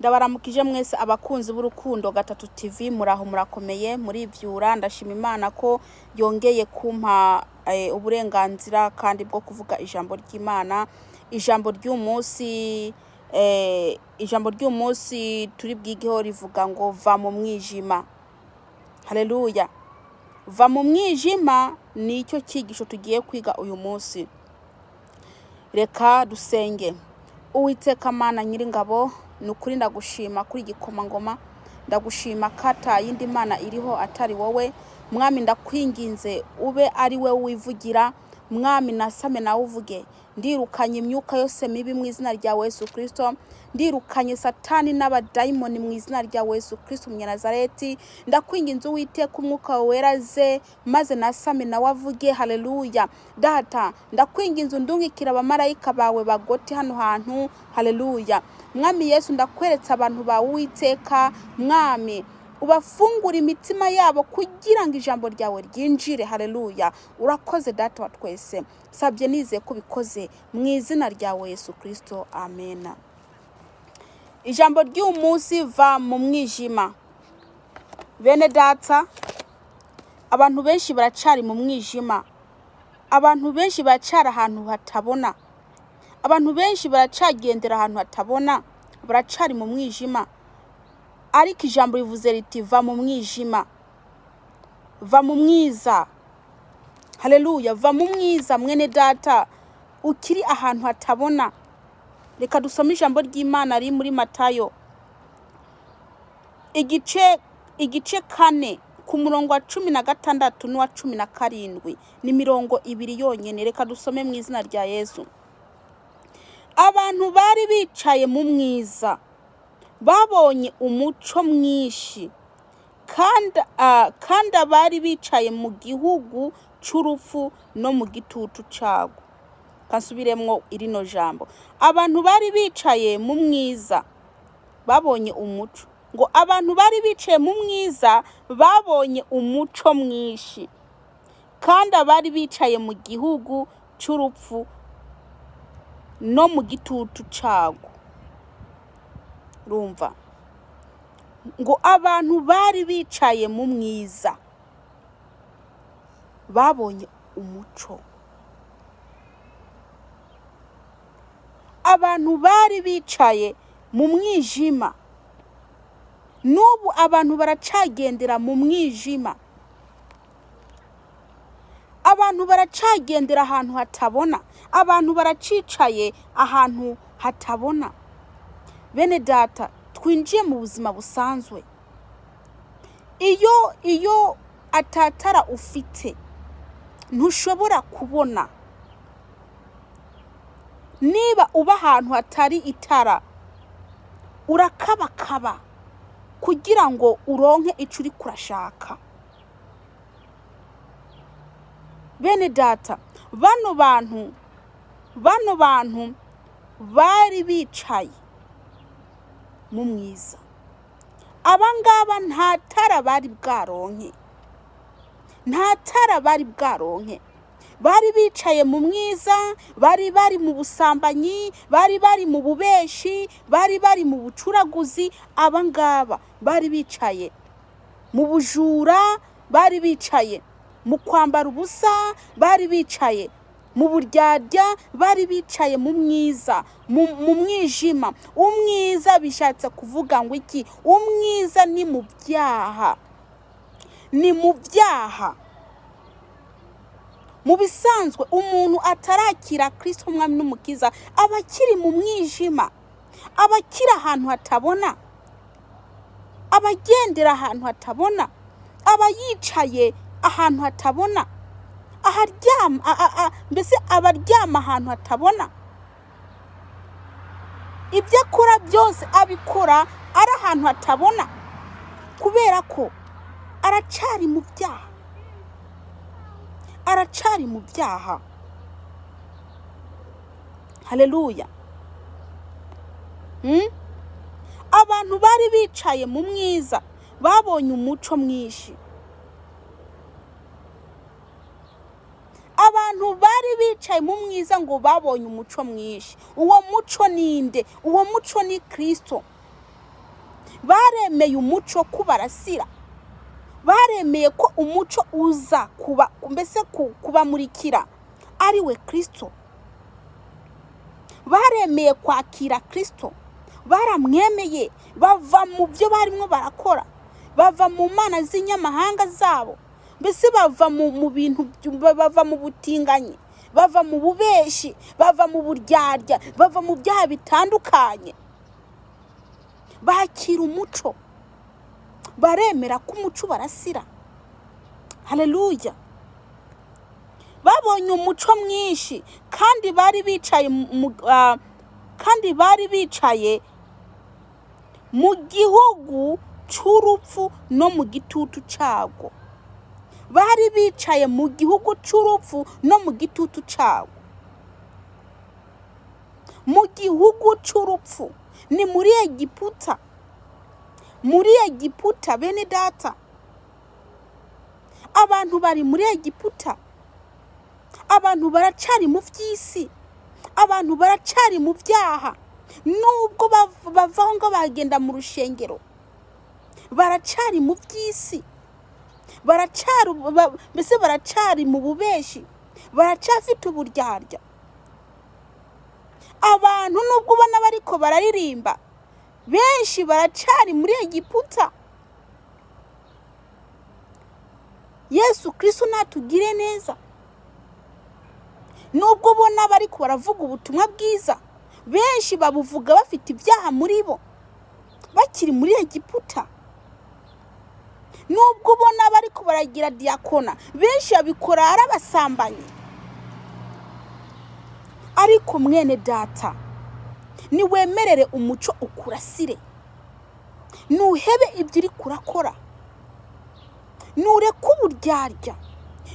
Ndabaramukije mwese abakunzi b'urukundo gatatu TV, muraho murakomeye muri vyura. Ndashima Imana ko yongeye kumpa uburenganzira kandi bwo kuvuga ijambo ry'Imana. Ijambo ry'umunsi turi bwigeho rivuga ngo va mu mwijima. Haleluya. Va mu mwijima nicyo cyigisho tugiye kwiga uyu munsi. Reka dusenge. Uwiteka Mana Nyiringabo, nukuri ndagushima kuri gikomangoma, ndagushima kata yindi mana iriho atari wowe. Mwami ndakwinginze ube ari we wivugira, mwami nasame nawe uvuge. Ndirukanye imyuka yose mibi mu izina rya Yesu Kristo, ndirukanye satani n'abadayimoni mu izina rya Yesu Kristo Munyanazareti. Ndakwinginze Uwiteka umwuka wera ze maze nasame nawe avuge. Haleluya. Data ndakwinginze undungikira abamarayika bawe bagoti hano hantu. Haleluya. Mwami Yesu ndakweretse abantu bawe Uwiteka, mwami ubafungura imitima yabo kugira ngo ijambo ryawe ryinjire. Haleluya. Urakoze Data wa twese, sabye nize ko bikoze mu izina rya Yesu Kristo, amen. Ijambo ry'umunsi, va mu mwijima. Bene data, abantu benshi baracari mu mwijima, abantu benshi baracara ahantu hatabona, abantu benshi baracagendera ahantu hatabona, baracari mu mwijima. Ariko ijambo rivuze riti va mu mwijima, va mu mwiza. Haleluya. Va mu mwiza mwene data ukiri ahantu hatabona. Reka dusome ijambo ry'Imana riri muri Matayo igice 4 ku murongo wa 16 n'uwa 17, ni mirongo 2 yonyene. Reka dusome mu izina rya Yesu. Abantu bari bicaye mu mwiza babonye umuco mwinshi, kandi abari bicaye mu gihugu c'urupfu no mu gitutu cago. Kansubiremwo irino jambo. Abantu bari bicaye mu mwiza babonye umuco. Ngo abantu bari bicaye mu mwiza babonye umuco mwinshi, kandi abari bicaye mu gihugu c'urupfu no mu gitutu cago. Rumva. Ngo abantu bari bicaye mu mwiza babonye umuco. Abantu bari bicaye mu mwijima. N'ubu abantu baracagendera mu mwijima. Abantu baracagendera ahantu hatabona. Abantu baracicaye ahantu hatabona. Bene data, twinjiye mu buzima busanzwe. Iyo atatara ufite ntushobora kubona. Niba uba ahantu hatari itara, urakabakaba kugira ngo uronke ico uri kurashaka. Bene data, bano bantu bari bicaye mu mwiza. Abangaba nta tara bari bwaronke, nta tara bari bwaronke. Bari bicaye mu mwiza, bari mu busambanyi, bari mu bubeshi, bari mu bucuraguzi. Abangaba bari bicaye mu bujura, bari bicaye mu kwambara ubusa, bari bicaye mu buryarya, bari bicaye mu mwiza, mu mwijima. Umwiza bishatse kuvuga ngo iki? Umwiza ni mu byaha, ni mu byaha. Mu bisanzwe umuntu atarakira Kristo umwami n'umukiza abakiri mu mwijima, abakira ahantu hatabona, abagendera ahantu hatabona, abayicaye ahantu hatabona, mbese abaryama ahantu hatabona. Ibyo akora byose abikora ari ahantu hatabona, kubera ko aracari mu byaha, aracari mu byaha. Haleluya. Abantu bari bicaye mu mwiza babonye umuco mwinshi. Abantu bari bicaye mu mwiza ngo babonye umuco mwinshi. Uwo muco ninde? Uwo muco ni Kristo. baremeye umuco kubarasira, baremeye ko umuco uza kubamurikira ari we Kristo. Baremeye kwakira Kristo, baramwemeye, bava mu byo barimo barakora, bava mu mana z'inyamahanga zabo, mbese bava mu bintu, bava mu butinganyi, bava mu bubeshi, bava mu buryarya, bava mu byaha bitandukanye, bakira umuco, baremera ko umuco barasira. Haleluya. Babonye umuco mwinshi kandi bari bicaye mu gihugu cy'urupfu no mu gitutu cyago. Bari bicaye mu gihugu cy'urupfu no mu gitutu cyago. Mu gihugu cy'urupfu ni muri Egiputa. Muri Egiputa bene data, abantu bari muri Egiputa. Abantu baracari mu by'isi, abantu baracari mu byaha, nubwo bavaho ngo bagenda mu rushengero, baracari mu by'isi, mbese baracari mu bubeshi, baracafite uburyarya. Abantu nubwo ubona bariko bararirimba, benshi baracari muri Egiputa. Yesu Kristo natugire neza. Nubwo ubona bariko baravuga ubutumwa bwiza, benshi babuvuga bafite ibyaha muri bo, bakiri muri Egiputa. Nubwo ubona bariko baragira diakona, benshi babikora ari abasambanyi. Ariko mwene data, ni wemerere umuco ukurasire, nuhebe ibyo uri kurakora, nureke uburyarya,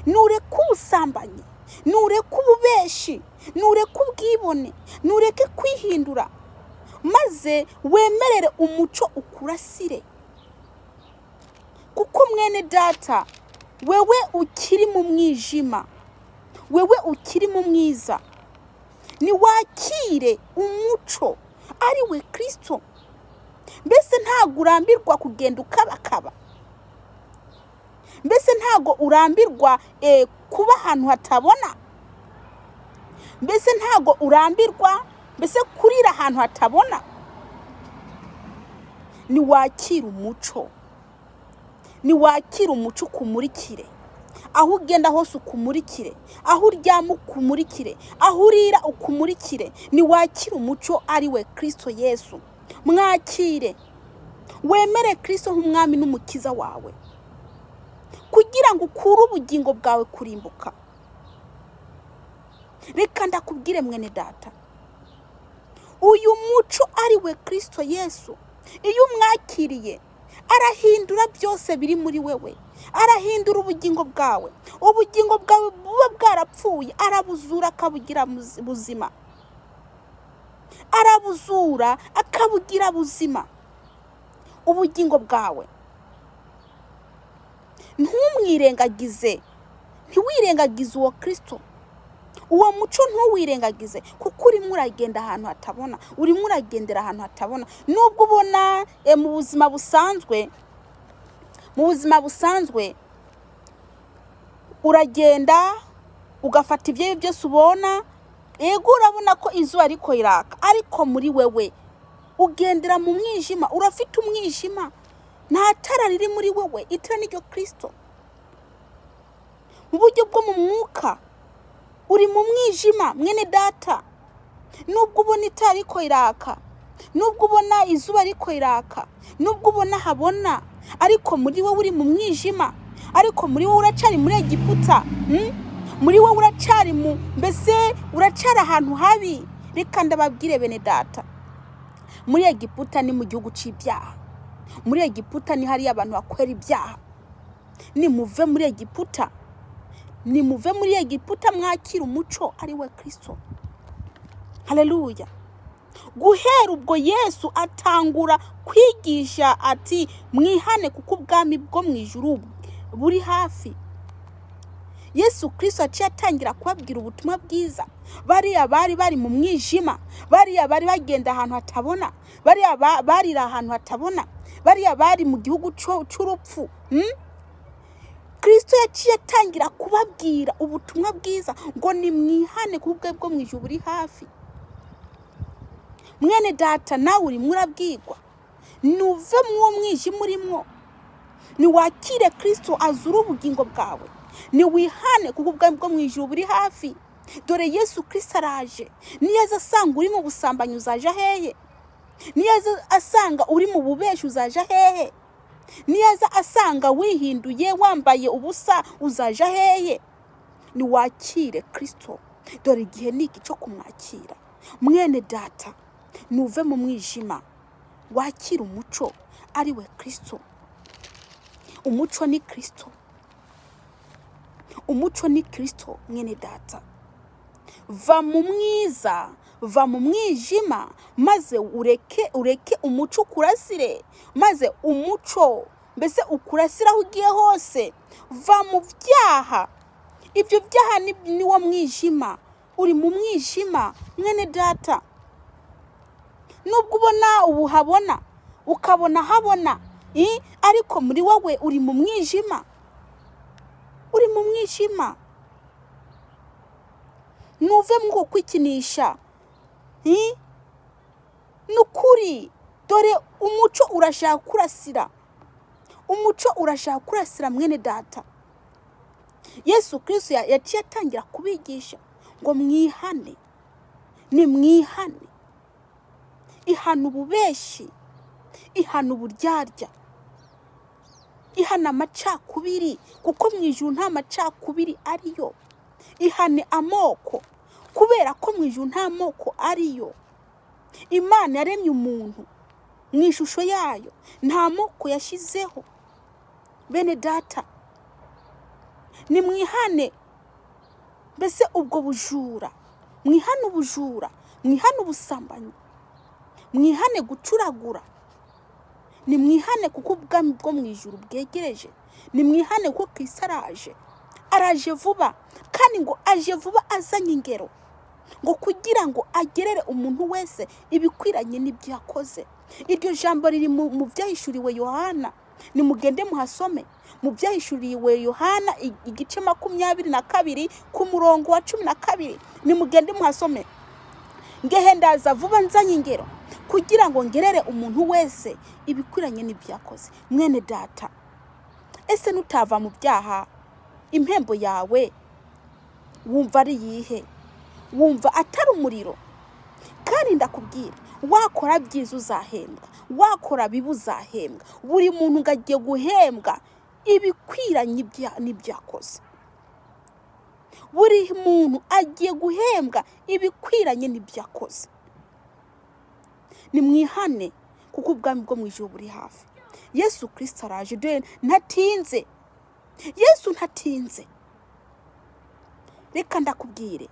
nureke ubusambanyi, nureke ububeshi, nureke ubwibone, nureke kwihindura, maze wemerere umuco ukurasire. Kuko mwene data, wewe ukiri mu mwijima, wewe ukiri mu mwiza, ni wakire umuco ari we Kristo. Mbese ntago urambirwa kugenda ukabakaba, mbese ntago urambirwa kuba ahantu hatabona, mbese ntago urambirwa kurira ahantu hatabona. Ni wakira umuco, ni wakira umuco ukumurikire, aho ugenda hose ukumurikire, aho uryama ukumurikire, aho urira ukumurikire. Ni wakira umuco ari we Kristo Yesu. Mwakire, wemere Kristo nk'umwami n'umukiza wawe, kugira ngo ukure ubugingo bwawe kurimbuka. Reka ndakubwire mwene data, uyu muco ari we Kristo Yesu, iyo umwakiriye, arahindura byose biri muri wewe, arahindura ubugingo bwawe. Ubugingo bwawe buba bwarapfuye, arabuzura akabugira buzima, arabuzura akabugira buzima. Ubugingo bwawe ntumwirengagize, ntiwirengagize uwo Kristo, uwo muco ntuwirengagize, kuko urimo uragenda ahantu hatabona, urimo uragendera ahantu hatabona. Nubwo ubona mu buzima busanzwe uragenda ugafata ibyo byose ubona, yego urabona ko izuba ariko iraka, ariko muri wewe ugendera mu mwijima, urafite umwijima, nta tara riri muri wewe. Itara ni ryo Kristo. Mu buryo bwo mu mwuka uri mu mwijima mwene data. Nubwo ubona itara ariko iraka, nubwo ubona izuba ariko iraka, nubwo ubona habona, ariko muri wowe uri mu mwijima, ariko muri wowe uracari muri Egiputa. Muri wowe uracari mbese uracari ahantu habi. Reka ndababwire bene data, muri Egiputa ni mu gihugu cy'ibyaha, muri Egiputa ni hari abantu bakwera ibyaha. Nimuve muri Egiputa, nimuve muri Egiputa, mwakira umuco ari we Kristo. Haleluya. Guhera ubwo Yesu atangura kwigisha ati mwihane kuko ubwami bwo mu ijuru buri hafi. Yesu Kristo aciye atangira kubabwira ubutumwa bwiza. Bariya bari mu mwijima, bariya bari bagenda ahantu hatabona, bariya bari ahantu hatabona, bariya bari mu gihugu cy'urupfu. Kristo yaciye atangira kubabwira ubutumwa bwiza ngo ni mwihane kubwe bwo mu ijuru buri hafi. Mwene data, nawe uri murabwirwa, nuve mu mwijima urimo, ni wakire Kristo azura ubugingo bwawe, ni wihane kubwe bwo mu ijuru buri hafi. Dore Yesu Kristo araje. Niyaza asanga uri mu busambanyi uzaja hehe? Niyaza asanga uri mu bubeshi uzaja hehe? Niyaza asanga wihinduye wambaye ubusa uzaja hehe? Ni wakire Kristo, dore igihe niki cyo kumwakira. Mwene data, nuve mu mwijima, wakira umuco ari we Kristo. Umuco ni Kristo, umuco ni Kristo. Mwene data, va mu mwiza, va mu mwijima, maze ureke umuco kurasire, maze umuco mbese ukurasira aho ugiye hose. Va mu byaha, ibyo byaha ni wo mwijima, uri mu mwijima. Mwene data, nubwo ubona ubuhabona ukabona habona, ariko muri wowe uri mu mwijima, uri mu mwijima. Nuve mu kwikinisha, nukuri. Dore umuco urashaka kurasira, umuco urashaka kurasira. Mwene data, Yesu Kristo yaciye atangira kubigisha ngo mwihane, ni mwihane. Ihana ububeshi, ihana uburyarya, ihana amacakubiri, kuko mu ijuru nta macakubiri ariyo. Ihane amoko, kubera ko mu ijuru nta moko ariyo. Imana yaremye umuntu mu ishusho yayo, nta moko yashyizeho. Bene data, ni mwihane mbese ubwo bujura, mwihane ubujura, mwihane ubusambanyi, mwihane gucuragura. Ni mwihane kuko ubwami bwo mu ijuru bwegereje. Ni mwihane kuko Kristo araje vuba, kandi ngo aje vuba azanye ingero, ngo kugira ngo agerere umuntu wese ibikwiranye n'ibyo yakoze. Iryo jambo riri mu byahishuriwe Yohana, ni mugende muhasome. Mu byahishuriwe Yohana igice 22 ku murongo wa 12, ni mugende muhasome. Ngehe ndaza vuba nzanye ingero kugira ngo ngerere umuntu wese ibikwiranye n'ibyo yakoze. Mwene data, ese nutava mu byaha, impembo yawe wumva ari yihe? Wumva atari umuriro? Kandi ndakubwira, wakora byiza uzahembwa, wakora bibi uzahembwa. Buri muntu ngagiye guhembwa ibikwiranye n'ibyo yakoze. Buri muntu agiye guhembwa ibikwiranye n'ibyo yakoze. Ni mwihane kuko ubwami bwo mu ijuru buri hafi. Yesu Kristo araje, dore ntatinze. Yesu ntatinze. Reka ndakubwire,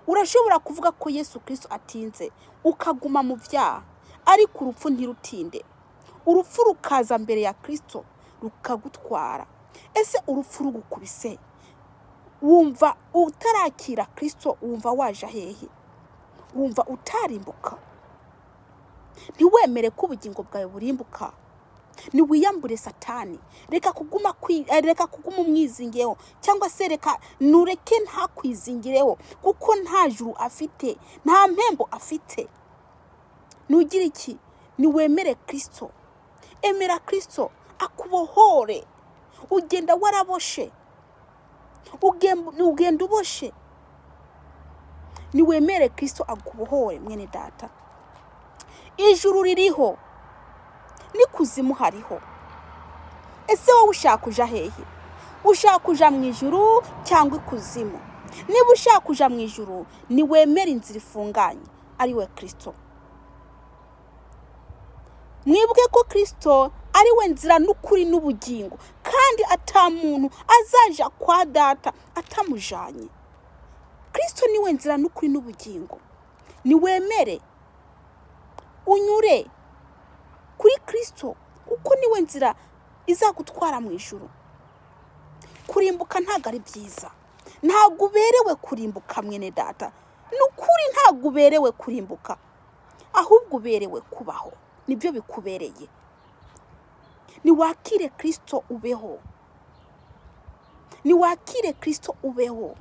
urashobora kuvuga ko Yesu Kristo atinze ukaguma mu byaha, ariko urupfu ntirutinde. Urupfu rukaza mbere ya Kristo rukagutwara. Ese urupfu rugukubise, wumva utarakira Kristo, wumva waje hehe? Wumva utarimbuka? Ntiwemere ko ubugingo bwawe burimbuka. Niwiyambure Satani. Reka kuguma umwizingireho, cyangwa se nureke ntakwizingireho, kuko nta juru afite, nta mpembo afite. Nugira iki? Niwemere Kristo. Emera Kristo akubohore. Ugenda waraboshe, ugenda uboshe. Niwemere Kristo akubohore. Mwene data, ijuru ririho, n'ikuzimu hariho. Ese wowe ushaka kuja hehe? Ushaka kuja mu ijuru cyangwa ikuzimu? Niba ushaka kuja mu ijuru, niwemere inzira ifunganye ari we Kristo. Mwibuke ko Kristo ari we nzira n'ukuri n'ubugingo, kandi ata muntu azaja kwa data atamujanye. Kristo ni we nzira n'ukuri n'ubugingo. Niwemere unyure kuri Kristo, kuko ni we nzira izagutwara mu ijuru. Kurimbuka ntago ari byiza, ntabwo uberewe kurimbuka mwene data, n'ukuri ntabwo uberewe kurimbuka, ahubwo uberewe kubaho. Nibyo bikubereye. Niwakire Kristo ubeho, niwakire Kristo ubeho.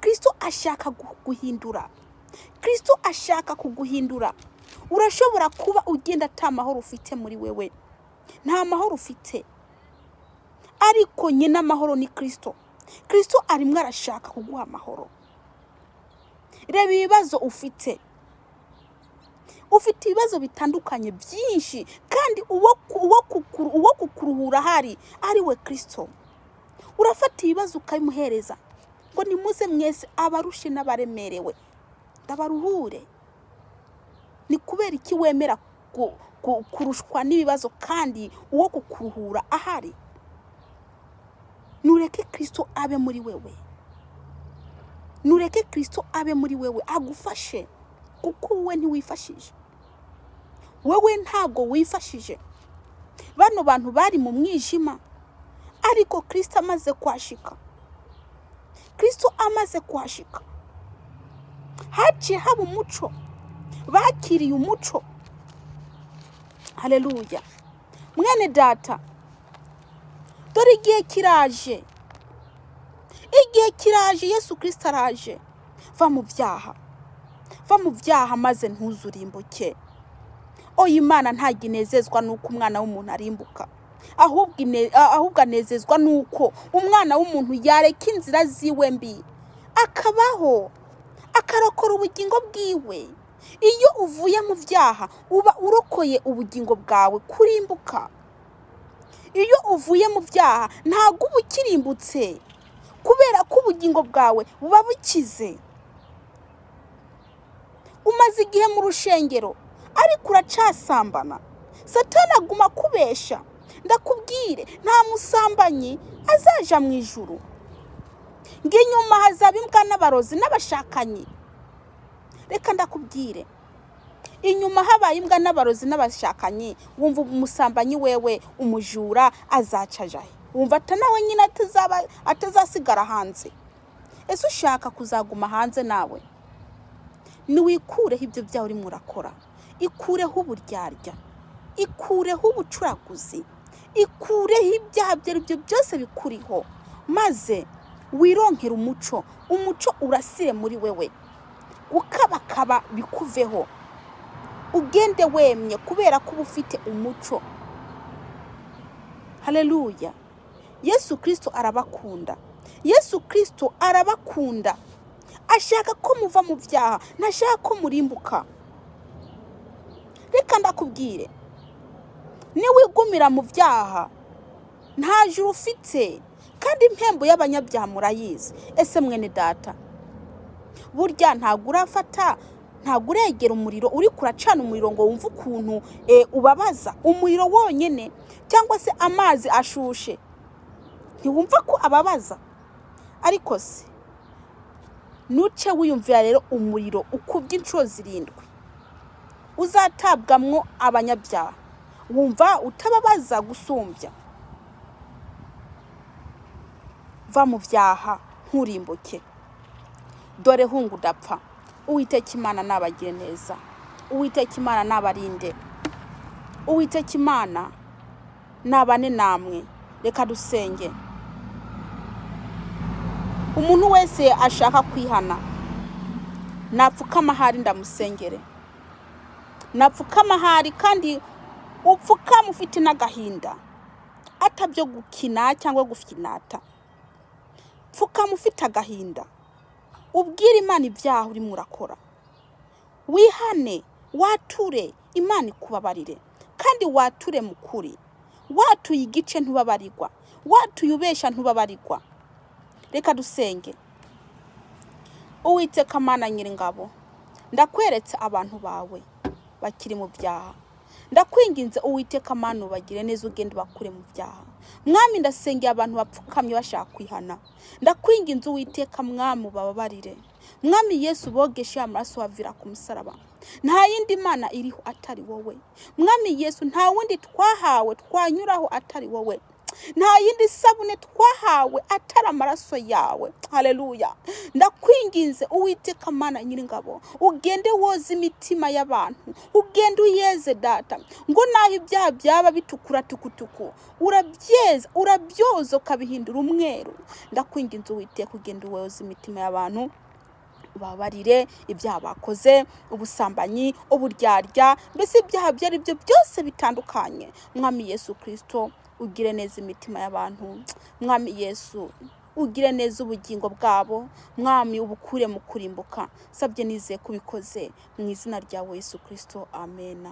Kristo ashaka kuguhindura, Kristo ashaka kuguhindura. Urashobora kuba ugenda ata mahoro ufite muri wewe, nta mahoro ufite, ariko nyine amahoro ni Kristo. Kristo arimwe arashaka kuguha amahoro. Reba ibibazo ufite ibibazo bitandukanye byinshi, kandi uwo kukuruhura ari we Kristo. Urafata ibibazo ukabimuhereza ngo nimuze mwese abarushe n'abaremerewe ndabaruhure. Ni kubera iki wemera kurushwa n'ibibazo kandi uwo kukuruhura ahari? Nureke Kristo abe muri wewe, nureke Kristo abe muri wewe agufashe, kuko wowe ntiwifashije, wowe ntago wifashije. Bano bantu bari mu mwijima, ariko Kristo amaze kwashika, Kristo amaze kwashika, haciye haba umuco, bakiriye umuco. Haleluya. Mwene data, dore igihe kiraje, igihe kiraje, Yesu Kristo araje. Va mu byaha maze ntuzurimbuke. Oya, Imana ntabwo inezezwa nuko umwana w'umuntu arimbuka, ahubwo anezezwa nuko umwana w'umuntu yareka inzira ziwe mbi akabaho, akarokora ubugingo bwiwe. Iyo uvuye mu byaha uba urokoye ubugingo bwawe kurimbuka. Iyo uvuye mu byaha ntabwo uba ukirimbutse, kubera ko ubugingo bwawe buba bukize. Umaze igihe mu rushengero ariko uracasambana, Satani aguma kubesha. Ndakubwire, nta musambanyi azaja mu ijuru, ngo inyuma hazaba imbwa n'abarozi n'abashakanyi. Reka ndakubwire, inyuma habaye imbwa n'abarozi n'abashakanyi, wumva umusambanyi wewe, umujura azacajahe? Wumva nawe nyine atazasigara hanze? Ese ushaka kuzaguma hanze nawe? Niwikureho ibyo byawe urimo urakora, ikureho uburyarya, ikureho ubucuraguzi, ikureho ibyaha byo byose bikuriho, maze wironkere umuco urasire muri wewe, gukabakaba bikuveho, ugende wemye kubera ko ufite umuco. Haleluya. Yesu Kristo arabakunda, Yesu Kristo arabakunda, ashaka ko muva mu byaha, ntashaka ko murimbuka. Reka ndakubwire, niwigumira mu byaha nta juru ufite, kandi impembo y'abanyabyaha murayizi. Ese mwene data, burya ntabwo urafata, ntabwo uregera umuriro uri kuracana umuriro ngo wumve ukuntu ubabaza umuriro wonyine, cyangwa se amazi ashushe, ntiwumva ko ababaza? Ariko se nuce wiyumvira rero umuriro ukubye inshuro 7 uzatabwamwo abanyabyaha, wumva utababaza gusumbya? Va mu byaha nturimbuke. Dore hungu udapfa. Uwiteka Imana nabagire neza, Uwiteka Imana nabarinde, Uwiteka Imana nabane namwe. Reka dusenge. Umuntu wese ashaka kwihana napfukama hari ndamusengere, napfukama hari, kandi upfukama ufite n'agahinda, atabyo gukina cyangwa gufinata. Pfukama ufite agahinda, ubwire Imana ibyaha urimo urakora, wihane, wature, Imana ikubabarire, kandi wature mukuri. Watuye igice ntubabarirwa, watuye ubesha ntubabarirwa. Reka dusenge. Uwiteka Mana Nyiringabo, ndakweretse abantu bawe bakiri mu byaha. Ndakwinginze Uwiteka Mana ubagire neza, ugende bakure mu byaha. Mwami, ndasengeye abantu bapfukamye bashaka kwihana. Ndakwinginze Uwiteka Mwami ubabarire. Mwami Yesu, bogeshe amaraso wavira ku musaraba. Nta yindi Mana iriho atari wowe. Mwami Yesu, nta wundi twahawe twanyuraho atari wowe. nta yindi sabune twahawe atari amaraso yawe. Haleluya. Ndakwinginze Uwiteka Mana Nyiringabo, ugende woza imitima y'abantu, ugende uyeze Data, ngo naho ibyaha byaba bitukura tukutuku urabyoza ukabihindura umweru. Ndakwinginze Uwiteka, ugende woza imitima y'abantu, ubabarire ibyaha bakoze, ubusambanyi, uburyarya, mbese ibyaha byari byo byose bitandukanye. Mwami Yesu Kristo, ugire neza imitima y'abantu. Mwami Yesu, ugire neza ubugingo bwabo. Mwami, ubukure mu kurimbuka. Sabye nizeye kubikoze mu izina rya Yesu Kristo. Amen.